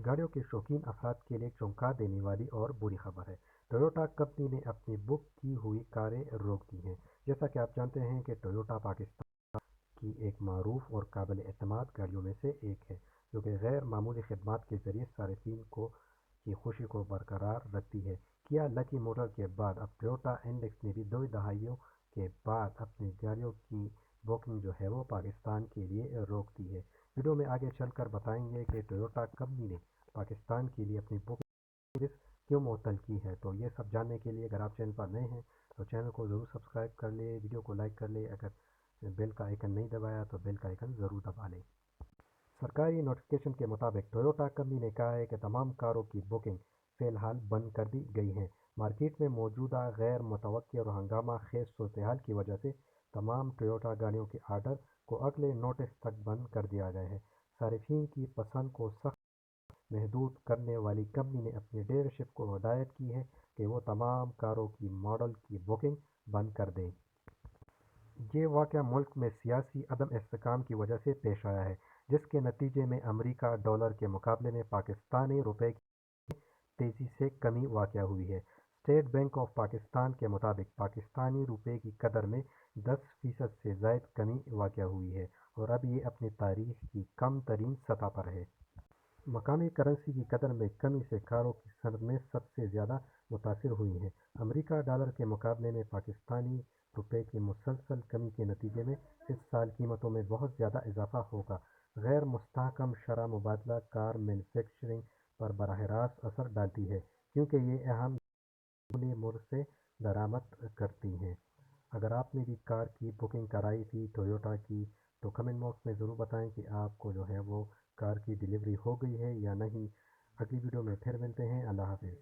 गाड़ियों के शौकीन अफराद के लिए चौंका देने वाली और बुरी खबर है। टोयोटा कंपनी ने अपनी बुक की हुई कारें रोक दी हैं। जैसा कि आप जानते हैं कि टोयोटा पाकिस्तान की एक मारूफ और काबिल एतमाद गाड़ियों में से एक है, जो कि गैर मामूली खिदमात के ज़रिए सार्फिन को की खुशी को बरकरार रखती है। किया लकी मोटर के बाद अब टोयोटा इंडेक्स ने भी 2 दहाइयों के बाद अपनी गाड़ियों की बुकिंग जो है वो पाकिस्तान के लिए रोक दी है। वीडियो में आगे चलकर बताएंगे कि टोयोटा कंपनी ने पाकिस्तान के लिए अपनी बुकिंग क्यों मुअत्तल की है। तो ये सब जानने के लिए अगर आप चैनल पर नए हैं तो चैनल को ज़रूर सब्सक्राइब कर ले, वीडियो को लाइक कर ले, अगर बेल का आइकन नहीं दबाया तो बेल का आइकन ज़रूर दबा लें। सरकारी नोटिफिकेशन के मुताबिक टोयोटा कंपनी ने कहा है कि तमाम कारों की बुकिंग फ़िलहाल बंद कर दी गई है। मार्केट में मौजूदा गैर मुतवक्की और हंगामा खेज सूरत-ए-हाल की वजह से तमाम टोयोटा गाड़ियों के आर्डर को अगले नोटिस तक बंद कर दिया गया है। सार्फिन की पसंद को सख्त महदूद करने वाली कंपनी ने अपनी डीलरशिप को हिदायत की है कि वो तमाम कारों की मॉडल की बुकिंग बंद कर दें। ये वाक़या मुल्क में सियासी अदम इस्तेहकाम की वजह से पेश आया है, जिसके नतीजे में अमरीका डॉलर के मुकाबले में पाकिस्तानी रुपए की तेज़ी से कमी वाक़या हुई है। स्टेट बैंक ऑफ पाकिस्तान के मुताबिक पाकिस्तानी रुपए की कदर में 10% से ज़ायद कमी वाक़या हुई है और अब ये अपनी तारीख की कम तरीन सतह पर है। मकामी करेंसी की कदर में कमी से कारों की सनद में सबसे ज़्यादा मुतासिर हुई हैं। अमरीका डॉलर के मुकाबले में पाकिस्तानी रुपए की मुसलसल कमी के नतीजे में इस साल कीमतों में बहुत ज़्यादा इजाफा होगा। गैर मुस्तहकम शरह मुबादला कार मैन्युफैक्चरिंग पर बराह रास्त असर डालती है, क्योंकि ये अहम खुले मुल्क से दरामद करती हैं। अगर आपने भी कार की बुकिंग कराई थी टोयोटा की, तो कमेंट बॉक्स में ज़रूर बताएं कि आपको जो है वो कार की डिलीवरी हो गई है या नहीं। अगली वीडियो में फिर मिलते हैं। अल्लाह हाफिज़।